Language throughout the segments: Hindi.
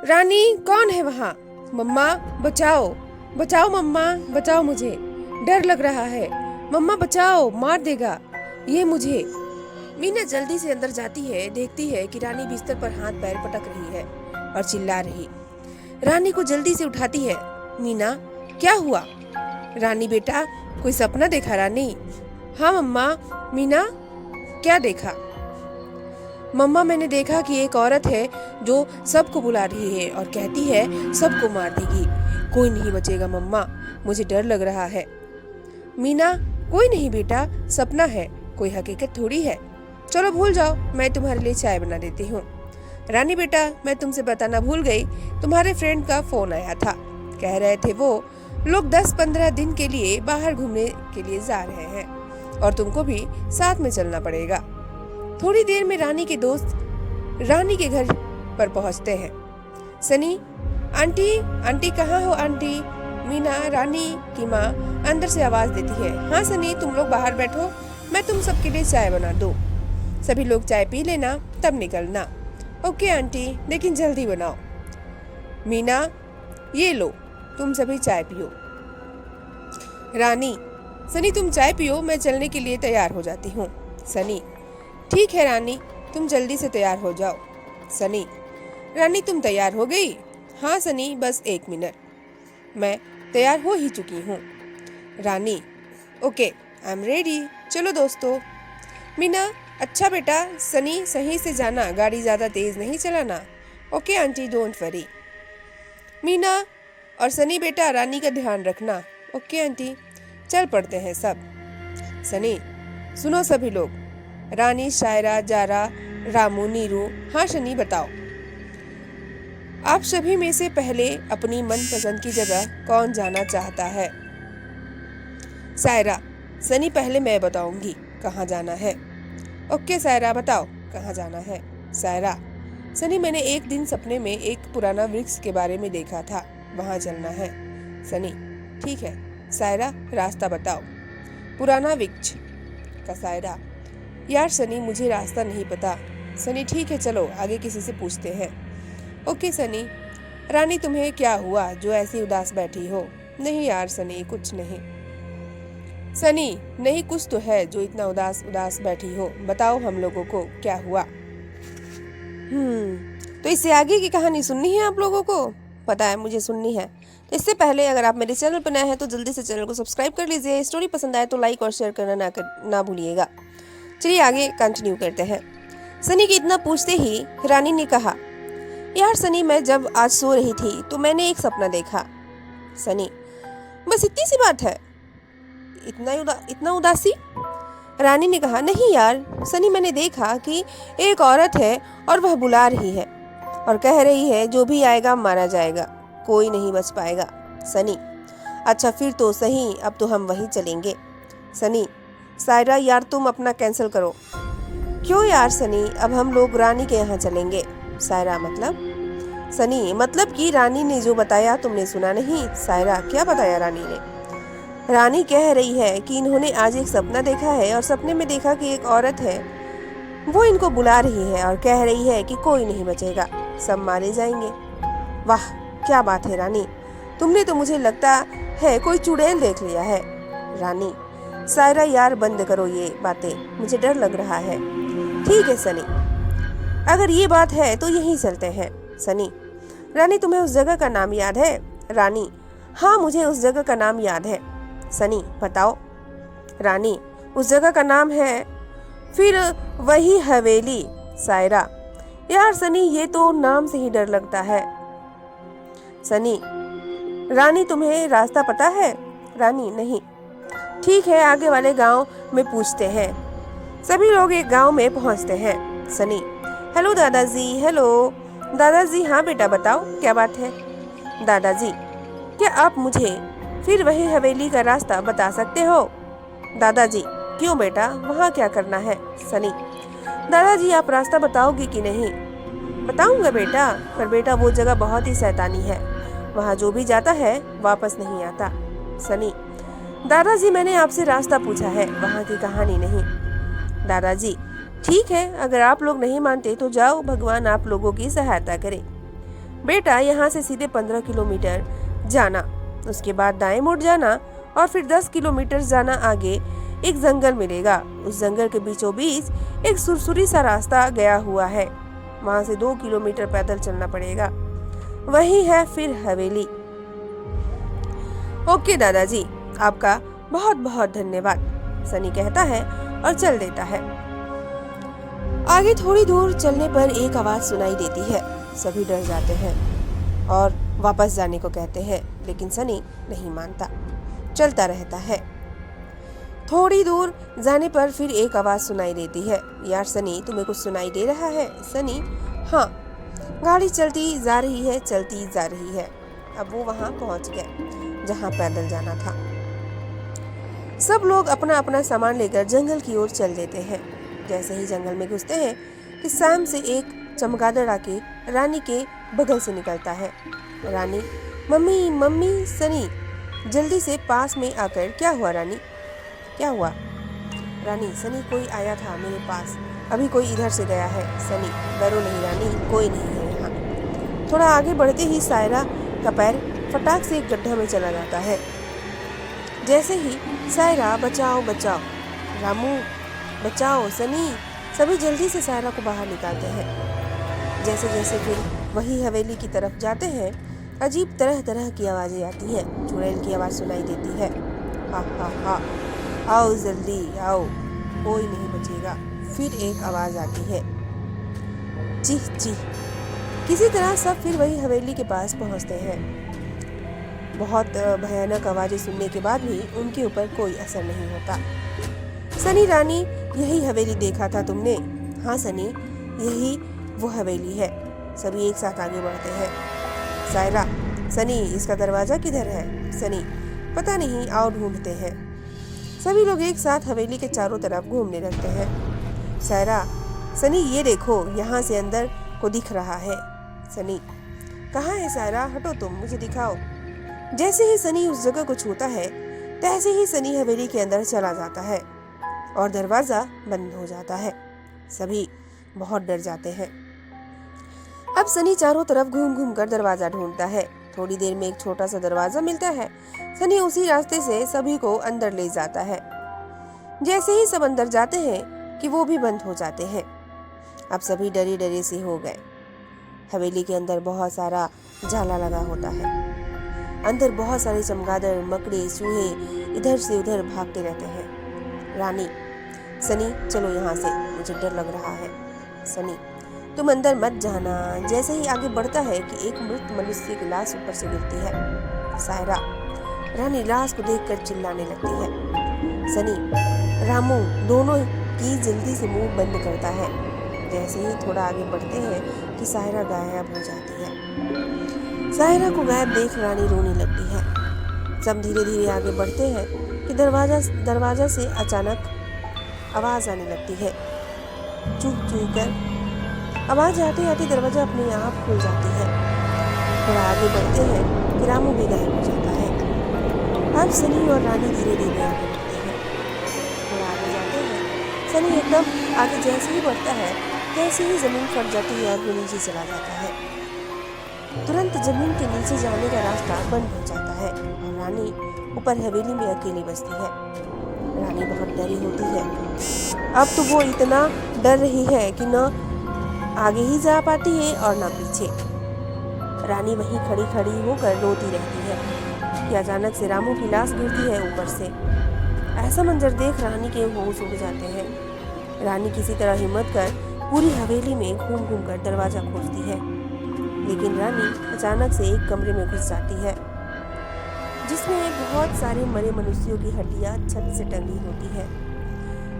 रानी कौन है वहाँ? मम्मा बचाओ, बचाओ मम्मा, बचाओ मुझे, डर लग रहा है, मम्मा बचाओ, मार देगा ये मुझे। मीना जल्दी से अंदर जाती है, देखती है कि रानी बिस्तर पर हाथ पैर पटक रही है और चिल्ला रही। रानी को जल्दी से उठाती है। मीना, क्या हुआ? रानी, बेटा कोई सपना देखा रानी? हाँ मम्मा। मीना, क्या देखा? मम्मा, मैंने देखा कि एक औरत है जो सबको बुला रही है और कहती है सबको मार देगी, कोई नहीं बचेगा मम्मा, मुझे डर लग रहा है। मीना, कोई नहीं बेटा, सपना है, कोई हकीकत थोड़ी है, चलो भूल जाओ, मैं तुम्हारे लिए चाय बना देती हूँ। रानी बेटा, मैं तुमसे बताना भूल गई, तुम्हारे फ्रेंड का फोन आया था, कह रहे थे वो लोग 10-15 दिन के लिए बाहर घूमने के लिए जा रहे हैं और तुमको भी साथ में चलना पड़ेगा। थोड़ी देर में रानी के दोस्त रानी के घर पर पहुंचते हैं। सनी, आंटी, आंटी कहाँ हो आंटी? मीना, रानी की माँ अंदर से आवाज देती है। हाँ सनी, तुम लोग बाहर बैठो, मैं तुम सबके लिए चाय बना दूं। सभी लोग चाय पी लेना, तब निकलना। ओके आंटी, लेकिन जल्दी बनाओ। मीना, ये लो, तुम सभी चाय पियो। रानी, सनी तुम चाय पियो, मैं चलने के लिए तैयार हो जाती हूँ। सनी, ठीक है रानी, तुम जल्दी से तैयार हो जाओ। सनी, रानी तुम तैयार हो गई? हाँ सनी, बस 1 मिनट, मैं तैयार हो ही चुकी हूँ। रानी, ओके, आई एम रेडी, चलो दोस्तों। मीना, अच्छा बेटा, सनी सही से जाना, गाड़ी ज़्यादा तेज़ नहीं चलाना। Okay aunty, don't worry. Meena और सनी बेटा, रानी का ध्यान रखना। ओके आंटी, चल पड़ते हैं सब। सनी, सुनो सभी लोग, रानी, शायरा, जारा, रामू, नीरू। हाँ शनी, बताओ, आप सभी में से पहले अपनी मनपसंद की जगह कौन जाना चाहता है? शायरा, सनी पहले मैं बताऊंगी कहाँ जाना है। ओके शायरा, बताओ कहाँ जाना है। शायरा, सनी मैंने एक दिन सपने में एक पुराना वृक्ष के बारे में देखा था, वहाँ चलना है। सनी, ठीक है। शायरा, रास्ता बताओ। पुराना वृक्ष का शायरा, यार सनी मुझे रास्ता नहीं पता। सनी, ठीक है चलो आगे किसी से पूछते हैं। ओके सनी। रानी, तुम्हें क्या हुआ जो ऐसी उदास बैठी हो? नहीं यार सनी, कुछ नहीं। सनी, नहीं कुछ तो है जो इतना उदास उदास बैठी हो, बताओ हम लोगों को क्या हुआ। तो इससे आगे की कहानी सुननी है आप लोगों को? पता है मुझे सुननी है। तो इससे पहले अगर आप मेरे चैनल पर नए हैं तो जल्दी से चैनल को सब्सक्राइब कर लीजिए। स्टोरी पसंद आए तो लाइक और शेयर करना ना भूलिएगा। चलिए आगे कंटिन्यू करते हैं। सनी के इतना पूछते ही रानी ने कहा, यार सनी, मैं जब आज सो रही थी तो मैंने एक सपना देखा। सनी, बस इतनी सी बात है, इतना उदासी? रानी ने कहा, नहीं यार सनी, मैंने देखा कि एक औरत है और वह बुला रही है और कह रही है जो भी आएगा मारा जाएगा, कोई नहीं बच पाएगा। सनी, अच्छा फिर तो सही, अब तो हम वहीं चलेंगे। सनी, सायरा यार तुम अपना कैंसिल करो। क्यों यार सनी, अब हम लोग रानी के यहाँ चलेंगे। सायरा, मतलब? सनी, मतलब कि रानी ने जो बताया तुमने सुना नहीं? सायरा, क्या बताया रानी ने? रानी कह रही है कि इन्होंने आज एक सपना देखा है और सपने में देखा कि एक औरत है, वो इनको बुला रही है और कह रही है कि कोई नहीं बचेगा, सब मारे जाएंगे। वाह क्या बात है रानी, तुमने तो मुझे लगता है कोई चुड़ैल देख लिया है। रानी, सायरा यार बंद करो ये बातें, मुझे डर लग रहा है। ठीक है सनी, अगर ये बात है तो यहीं चलते हैं। सनी, रानी तुम्हें उस जगह का नाम याद है? रानी, हाँ मुझे उस जगह का नाम याद है। सनी, बताओ। रानी, उस जगह का नाम है फिर वही हवेली। सायरा, यार सनी ये तो नाम से ही डर लगता है। सनी, रानी तुम्हें रास्ता पता है? रानी, नहीं। ठीक है आगे वाले गांव में पूछते हैं। सभी लोग एक गांव में पहुंचते हैं। सनी, हेलो दादाजी। हेलो दादाजी, हाँ बेटा बताओ क्या बात है? दादाजी, क्या आप मुझे फिर वही हवेली का रास्ता बता सकते हो? दादाजी, क्यों बेटा, वहाँ क्या करना है? सनी, दादाजी आप रास्ता बताओगे कि नहीं? बताऊंगा बेटा, पर बेटा वो जगह बहुत ही शैतानी है, वहाँ जो भी जाता है वापस नहीं आता। सनी, दादाजी मैंने आपसे रास्ता पूछा है, वहाँ की कहानी नहीं। दादाजी, ठीक है अगर आप लोग नहीं मानते तो जाओ, भगवान आप लोगों की सहायता करे। बेटा यहाँ से सीधे 15 किलोमीटर जाना, उसके बाद दाएं मुड़ जाना और फिर 10 किलोमीटर जाना आगे एक जंगल मिलेगा। उस जंगल के बीचों बीच एक सुरसुरी सा रास्ता गया हुआ है, वहां से 2 किलोमीटर पैदल चलना पड़ेगा। वही है फिर हवेली। ओके दादाजी, आपका बहुत बहुत धन्यवाद, सनी कहता है और चल देता है। आगे थोड़ी दूर चलने पर एक आवाज सुनाई देती है। सभी डर जाते हैं और वापस जाने को कहते हैं, लेकिन सनी नहीं मानता, चलता रहता है। थोड़ी दूर जाने पर फिर एक आवाज सुनाई देती है। यार सनी, तुम्हें कुछ सुनाई दे रहा है? सनी, हाँ। गाड़ी चलती जा रही है, चलती जा रही है। अब वो वहां पहुंच गए जहां पैदल जाना था। सब लोग अपना अपना सामान लेकर जंगल की ओर चल देते हैं। जैसे ही जंगल में घुसते हैं कि साम से एक चमगादड़ आके रानी के बगल से निकलता है। रानी, मम्मी मम्मी। सनी जल्दी से पास में आकर, क्या हुआ रानी, क्या हुआ? रानी, सनी कोई आया था मेरे पास, अभी कोई इधर से गया है। सनी, डरो नहीं रानी, कोई नहीं है यहाँ। थोड़ा आगे बढ़ते ही सायरा का पैर फटाक से एक गड्ढा में चला जाता है। जैसे ही सायरा, बचाओ बचाओ, रामू बचाओ, सनी, सभी जल्दी से सायरा को बाहर निकालते हैं। जैसे जैसे फिर वही हवेली की तरफ जाते हैं, अजीब तरह तरह की आवाजें आती हैं। चुड़ैल की आवाज सुनाई देती है, हा हा हा, आओ जल्दी आओ, कोई नहीं बचेगा। फिर एक आवाज आती है, चीह चीह। किसी तरह सब फिर वही हवेली के पास पहुंचते हैं। बहुत भयानक आवाजें सुनने के बाद भी उनके ऊपर कोई असर नहीं होता। सनी, रानी, यही हवेली देखा था तुमने? हाँ सनी, यही वो हवेली है। सभी एक साथ आगे बढ़ते हैं। सायरा, सनी, इसका दरवाजा किधर है? सनी, पता नहीं, आओ ढूंढते हैं। सभी लोग एक साथ हवेली के चारों तरफ घूमने लगते हैं। सायरा, सनी ये देखो, यहाँ से अंदर को दिख रहा है। सनी, कहाँ है सायरा, हटो तुम, मुझे दिखाओ। जैसे ही सनी उस जगह को छूता है, तैसे ही सनी हवेली के अंदर चला जाता है और दरवाजा बंद हो जाता है। सभी बहुत डर जाते हैं। अब सनी चारों तरफ घूम घूम कर दरवाजा ढूंढता है। थोड़ी देर में एक छोटा सा दरवाजा मिलता है। सनी उसी रास्ते से सभी को अंदर ले जाता है। जैसे ही सब अंदर जाते हैं कि वो भी बंद हो जाते हैं। अब सभी डरे डरे से हो गए। हवेली के अंदर बहुत सारा जाला लगा होता है। अंदर बहुत सारे चमगादड़, मकड़े, चूहे इधर से उधर भागते रहते हैं। रानी, सनी चलो यहाँ से, मुझे डर लग रहा है। सनी, तुम अंदर मत जाना। जैसे ही आगे बढ़ता है कि एक मृत मनुष्य की लाश ऊपर से गिरती है। सायरा, रानी लाश को देखकर चिल्लाने लगती है। सनी, रामू दोनों की जल्दी से मुंह बंद करता है। जैसे ही थोड़ा आगे बढ़ते हैं कि सायरा गायब हो जाती है। सायरा को गायब देख रानी रोने लगती है। सब धीरे धीरे आगे बढ़ते हैं कि दरवाजा से अचानक आवाज आने लगती है, चूह चूह कर। आवाज आते आते दरवाजा अपने आप खुल जाती है। थोड़ा आगे बढ़ते हैं कि रामू भी गायब हो जाता है। अब सनी और रानी धीरे धीरे आगे बढ़ते हैं। थोड़ा आगे जाते हैं, सनी एकदम आगे जैसे ही बढ़ता है तैसे ही जमीन फट जाती है और वो नीचे चला जाता है। तुरंत जमीन के नीचे जाने का रास्ता बंद हो जाता है और रानी ऊपर हवेली में अकेली बसती है। रानी बहुत डरी होती है। अब तो वो इतना डर रही है कि न आगे ही जा पाती है और न पीछे। रानी वहीं खड़ी खड़ी होकर रोती रहती है कि अचानक से रामू की लाश गिरती है ऊपर से। ऐसा मंजर देख रानी के होश उड़ जाते हैं। रानी किसी तरह हिम्मत कर पूरी हवेली में घूम घूम कर दरवाजा खोलती है, लेकिन रानी अचानक से एक कमरे में घुस जाती है जिसमें बहुत सारे मरे मनुष्यों की हड्डियां छत से टंगी होती है।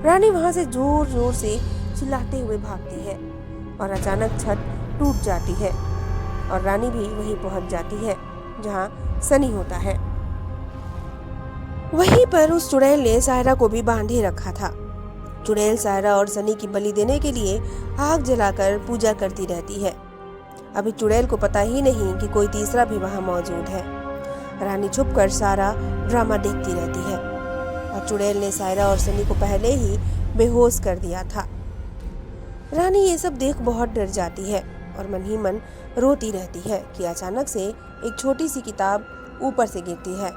रानी वहां से जोर जोर से चिल्लाते हुए भागती है और अचानक छत टूट जाती है और रानी भी वहीं पहुंच जाती है जहां सनी होता है। वहीं पर उस चुड़ैल ने सायरा को भी बांधे रखा था। चुड़ैल सायरा और सनी की बलि देने के लिए आग जलाकर पूजा करती रहती है। अभी चुड़ैल को पता ही नहीं कि कोई तीसरा भी वहां मौजूद है। रानी छुपकर सारा ड्रामा देखती रहती है और चुड़ैल ने सायरा और सनी को पहले ही बेहोश कर दिया था। रानी ये सब देख बहुत डर जाती है और मन ही मन रोती रहती है कि अचानक से एक छोटी सी किताब ऊपर से गिरती है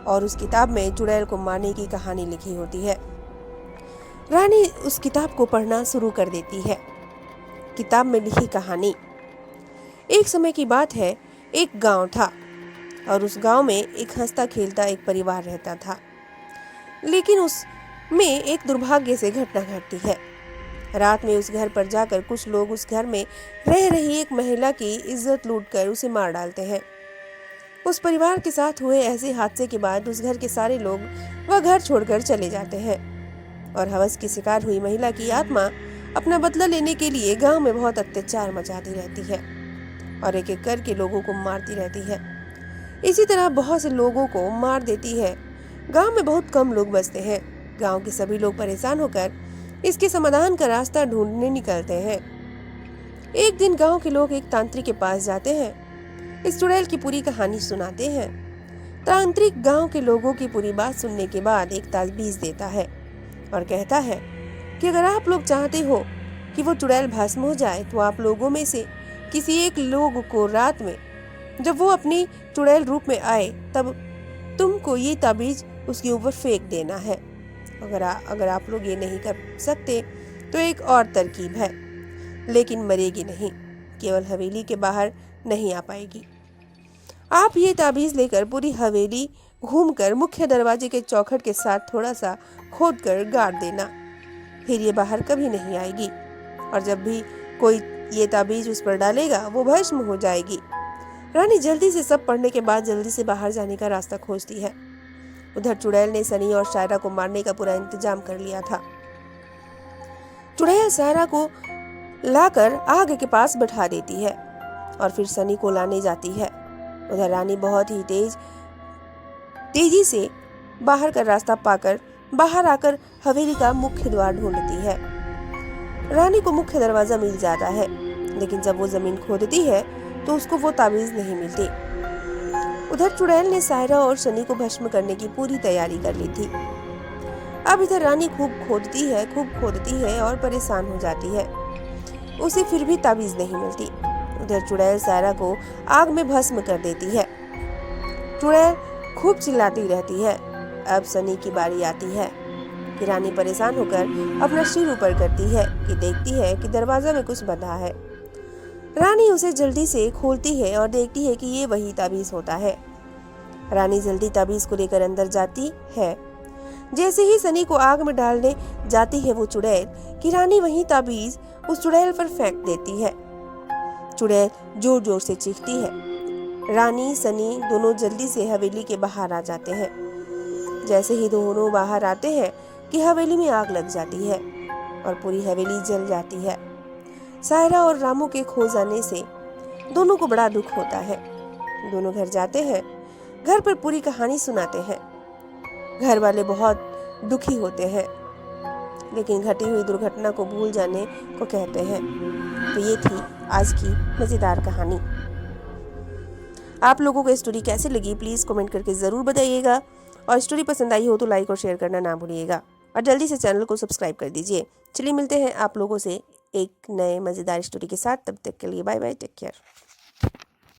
और उस किताब में चुड़ैल को मारने की कहानी लिखी होती है। रानी उस किताब को पढ़ना शुरू कर देती है। किताब में लिखी कहानी। एक समय की बात है, एक गांव था और उस गांव में एक हंसता खेलता एक परिवार रहता था। लेकिन उसमें एक दुर्भाग्य से घटना घटती है। रात में उस घर पर जाकर कुछ लोग उस घर में रह रही एक महिला की इज्जत लूटकर उसे मार डालते हैं। उस परिवार के साथ हुए ऐसे हादसे के बाद उस घर के सारे लोग वह घर छोड़कर चले जाते हैं और हवस की शिकार हुई महिला की आत्मा अपना बदला लेने के लिए गांव में बहुत अत्याचार मचाती रहती है और एक एक करके लोगों को मारती रहती है। इसी तरह बहुत से लोगों को मार देती है। गांव में बहुत कम लोग बचते हैं। गांव के सभी लोग परेशान होकर इसके समाधान का रास्ता ढूंढने निकलते हैं। एक दिन गांव के लोग एक तांत्रिक के पास जाते हैं। इस चुड़ैल की पूरी कहानी सुनाते हैं। तांत्रिक गांव के लोगों की पूरी बात सुनने के बाद एक ताबीज देता है और कहता है कि अगर आप लोग चाहते हो कि वो चुड़ैल भस्म हो जाए तो आप लोगों में से किसी एक लोग को रात में जब वो अपनी चुड़ैल रूप में आए तब तुमको ये ताबीज उसके ऊपर फेंक देना है। अगर आप लोग ये नहीं कर सकते तो एक और तरकीब है, लेकिन मरेगी नहीं, केवल हवेली के बाहर नहीं आ पाएगी। आप ये ताबीज लेकर पूरी हवेली घूमकर मुख्य दरवाजे के चौखट के साथ थोड़ा सा खोदकर गाड़ देना, फिर ये बाहर कभी नहीं आएगी और जब भी कोई ये ताबीज उस पर डालेगा वो भस्म हो जाएगी। रानी जल्दी से सब पढ़ने के बाद जल्दी से बाहर जाने का रास्ता खोजती है। उधर चुड़ैल ने सनी और शायरा को मारने का पूरा इंतजाम कर लिया था। चुड़ैल शायरा को लाकर आग के पास बैठा देती है और फिर सनी को लाने जाती है। उधर रानी बहुत ही तेजी से बाहर का रास्ता पाकर बाहर आकर हवेली का मुख्य द्वार ढूंढती है। रानी को मुख्य दरवाजा मिल जाता है, लेकिन जब वो जमीन खोदती है तो उसको वो ताबीज नहीं मिलती। उधर चुड़ैल ने शायरा और सनी को भस्म करने की पूरी तैयारी कर ली थी। अब इधर रानी खूब खोदती है और परेशान हो जाती है। उसे फिर भी ताबीज नहीं मिलती। उधर चुड़ैल शायरा को आग में भस्म कर देती है। चुड़ैल खूब चिल्लाती रहती है। अब सनी की बारी आती है कि रानी परेशान होकर अपना सिर ऊपर करती है कि देखती है कि दरवाजा में कुछ बंधा है। रानी उसे जल्दी से खोलती है और देखती है कि ये वही ताबीज होता है। रानी जल्दी ताबीज को लेकर अंदर जाती है। जैसे ही सनी को आग में डालने जाती है वो चुड़ैल कि रानी वही ताबीज उस चुड़ैल पर फेंक देती है। चुड़ैल जोर जोर से चीखती है। रानी सनी दोनों जल्दी से हवेली के बाहर आ जाते हैं। जैसे ही दोनों बाहर आते हैं कि हवेली में आग लग जाती है और पूरी हवेली जल जाती है। शायरा और रामू के खो जाने से दोनों को बड़ा दुख होता है। दोनों घर जाते हैं। घर पर पूरी कहानी सुनाते हैं। घर वाले बहुत दुखी होते हैं, लेकिन घटी हुई दुर्घटना को भूल जाने को कहते हैं। तो ये थी आज की मज़ेदार कहानी। आप लोगों को स्टोरी कैसी लगी प्लीज़ कमेंट करके ज़रूर बताइएगा और स्टोरी पसंद आई हो तो लाइक और शेयर करना ना भूलिएगा और जल्दी से चैनल को सब्सक्राइब कर दीजिए। चलिए मिलते हैं आप लोगों से एक नए मज़ेदार स्टोरी के साथ। तब तक के लिए बाय बाय, टेक केयर।